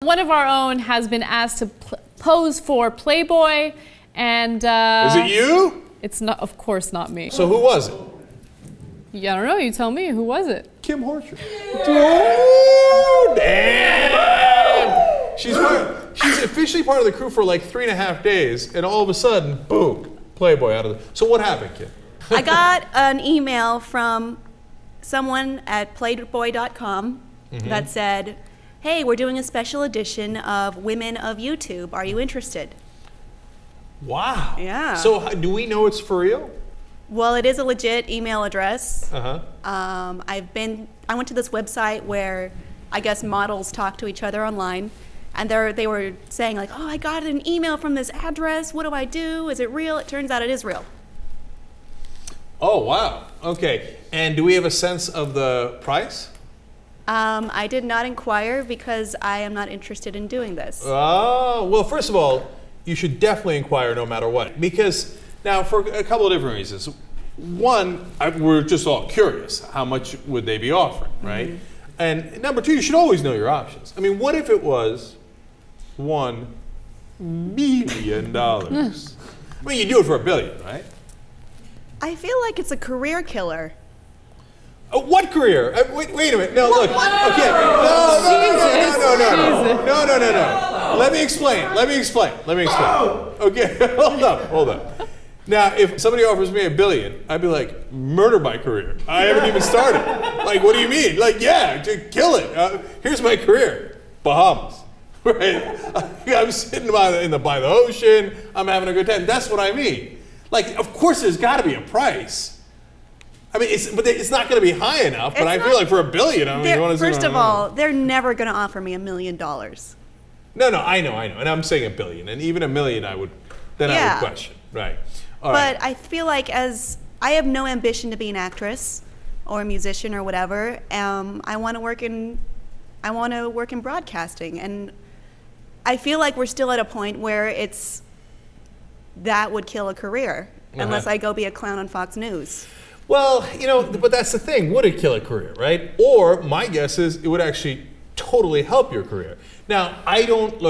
one of our own has been asked to pose for Playboy, and is it you? It's not, of course, not me. So who was it? Yeah, I don't know. You tell me. Who was it? Kim Horcher. Oh, damn! She's officially part of the crew for like 3.5 days, and all of a sudden, boom, Playboy out of the. So what happened, Kim? I got an email from someone at playboy.com that said, "Hey, we're doing a special edition of Women of YouTube. Are you interested?" Wow. Yeah. So do we know it's for real? Well, it is a legit email address. Uh-huh. I went to this website where I guess models talk to each other online, and they were saying like, "Oh, I got an email from this address. What do I do? Is it real?" It turns out it is real. Oh, wow. Okay. And do we have a sense of the price? I did not inquire because I am not interested in doing this. Oh, well, first of all, you should definitely inquire no matter what. Because now, for a couple of different reasons. One, we're just all curious. How much would they be offering, right? And number two, you should always know your options. I mean, what if it was $1 billion? I mean, you do it for $1 billion, right? I feel like it's a career killer. What career? Wait a minute. No, look. Okay. No. Let me explain. Okay. Hold up. Now, if somebody offers me $1 billion, I'd be like, murder my career. I haven't even started. Like, what do you mean? Like, yeah, kill it. Here's my career. Bahamas. Right? I'm sitting by the ocean. I'm having a good time. That's what I mean. Like, of course, there's got to be a price. I mean, it's not going to be high enough. But I feel like for $1 billion, I mean, you want to. First of all, they're never going to offer me $1 million. No, I know, and I'm saying $1 billion, and even $1 million, I would question, right? All right. But I feel like I have no ambition to be an actress or a musician or whatever. I want to work in broadcasting, and I feel like we're still at a point where that would kill a career unless I go be a clown on Fox News. Well, but that's the thing. Would it kill a career, right? Or my guess is it would actually totally help your career. Now, I don't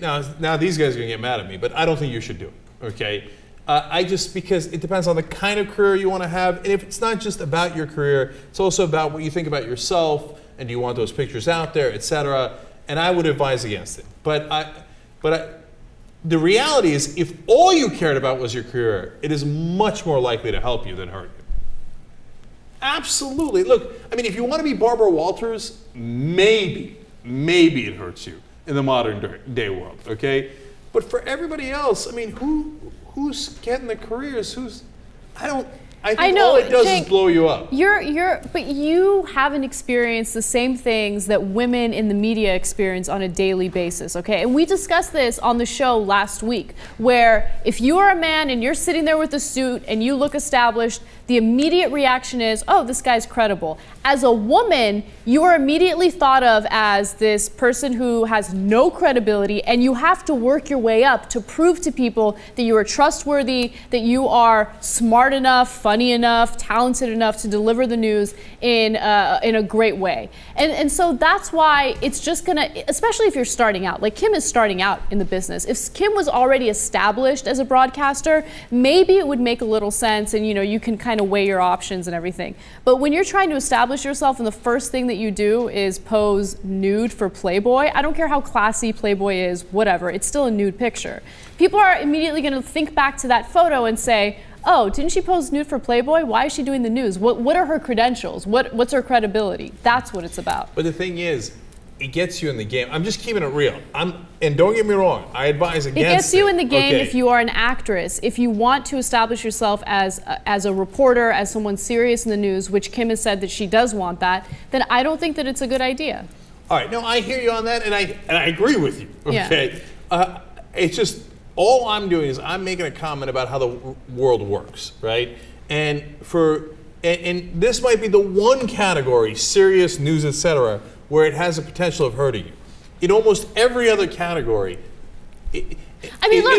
now these guys are gonna get mad at me, but I don't think you should do it. Okay, because it depends on the kind of career you want to have, and if it's not just about your career, it's also about what you think about yourself, and do you want those pictures out there, etc. And I would advise against it. The reality is, if all you cared about was your career, it is much more likely to help you than hurt you. Absolutely. Look, I mean, if you want to be Barbara Walters, maybe it hurts you in the modern day world, okay? But for everybody else, I mean, who's getting the careers? I know, all it does is blow you up. But you haven't experienced the same things that women in the media experience on a daily basis, okay? And we discussed this on the show last week, where if you are a man and you're sitting there with a suit and you look established, the immediate reaction is, oh, this guy's credible. As a woman, you are immediately thought of as this person who has no credibility, and you have to work your way up to prove to people that you are trustworthy, that you are smart enough, funny enough, talented enough to deliver the news in a great way. And so that's why it's just gonna, especially if you're starting out, like Kim is starting out in the business. If Kim was already established as a broadcaster, maybe it would make a little sense, and you can kind of weigh your options and everything. But when you're trying to establish yourself and the first thing that you do is pose nude for Playboy, I don't care how classy Playboy is, whatever, it's still a nude picture. People are immediately going to think back to that photo and say, oh, didn't she pose nude for Playboy? Why is she doing the news? What are her credentials? What's her credibility? That's what it's about. But the thing is, it gets you in the game. I'm just keeping it real. And don't get me wrong, I advise against it. It gets you in the game if you are an actress. If you want to establish yourself as a reporter, as someone serious in the news, which Kim has said that she does want that, then I don't think that it's a good idea. All right, no, I hear you on that, and I agree with you. Okay, Yeah. It's just all I'm doing is I'm making a comment about how the world works, right? And this might be the one category, serious news, etc., where it has the potential of hurting you. In almost every other category, it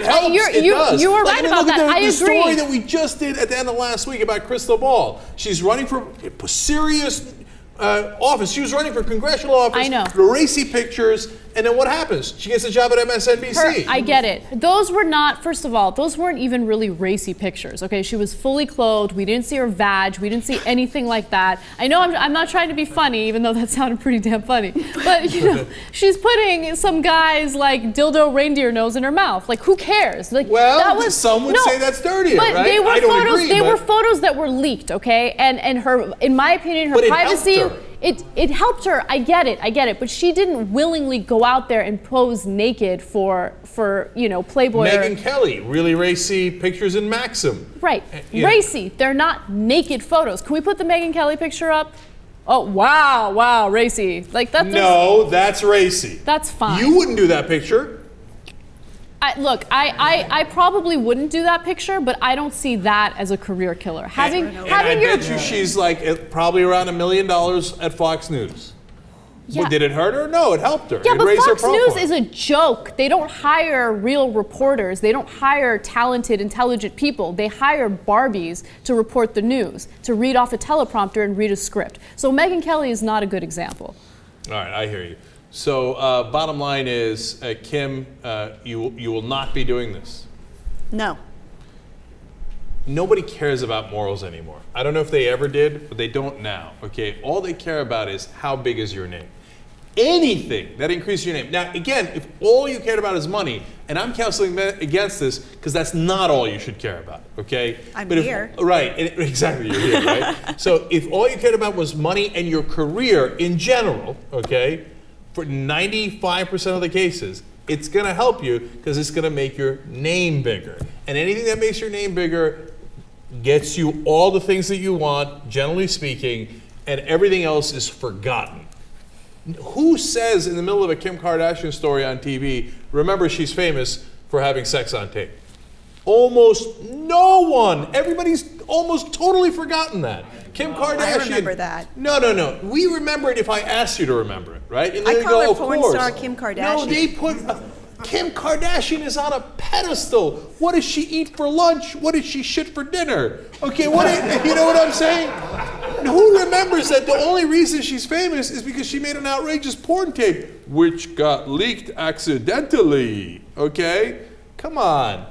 helps. You were right about that. I agree. The story that we just did at the end of last week about Crystal Ball. She's running for serious office. She was running for congressional office. I know. The racy pictures. and then what happens? She gets a job at MSNBC. I get it. Those were not, first of all, those weren't even really racy pictures, okay? She was fully clothed. We didn't see her vag. We didn't see anything like that. I know I'm not trying to be funny, even though that sounded pretty damn funny. But, you know, she's putting some guy's, like, dildo reindeer nose in her mouth. Like, who cares? Like, well, some would say that's dirtier, but right? They were I don't photos, agree. They were photos that were leaked, okay? And her, in my opinion, her But privacy... It helped her. It helped her. I get it. But she didn't willingly go out there and pose naked for you know, Playboy. Megyn Kelly, really racy pictures in Maxim. Right, Yeah. racy. They're not naked photos. Can we put the Megyn Kelly picture up? Oh wow, racy. Like that. No, that's racy. That's fine. You wouldn't do that picture. I probably wouldn't do that picture, but I don't see that as a career killer. Having I your bet you she's like probably around $1 million at Fox News. Yeah. Well, did it hurt her? No, it helped her. Yeah, it but raised Fox her News profile. is a joke. They don't hire real reporters. They don't hire talented, intelligent people. They hire Barbies to report the news, to read off a teleprompter and read a script. So Megyn Kelly is not a good example. All right, I hear you. So bottom line is, Kim, you will not be doing this. No. Nobody cares about morals anymore. I don't know if they ever did, but they don't now, okay? All they care about is how big is your name. Anything that increases your name. Now, again, if all you cared about is money, and I'm counseling against this because that's not all you should care about, okay? I'm but here. Right, exactly, you're here, right? So if all you cared about was money and your career in general, okay, for 95% of the cases, it's going to help you because it's going to make your name bigger. And anything that makes your name bigger gets you all the things that you want, generally speaking, and everything else is forgotten. Who says in the middle of a Kim Kardashian story on TV, remember she's famous for having sex on tape? Almost no one. Everybody's almost totally forgotten that. Kim Kardashian. I remember that. No. We remember it if I asked you to remember it, right? And I then call you go, her of porn course. star Kim Kardashian. No, they put Kim Kardashian is on a pedestal. What does she eat for lunch? What does she shit for dinner? Okay, you know what I'm saying? Who remembers that the only reason she's famous is because she made an outrageous porn tape, which got leaked accidentally? Okay, come on.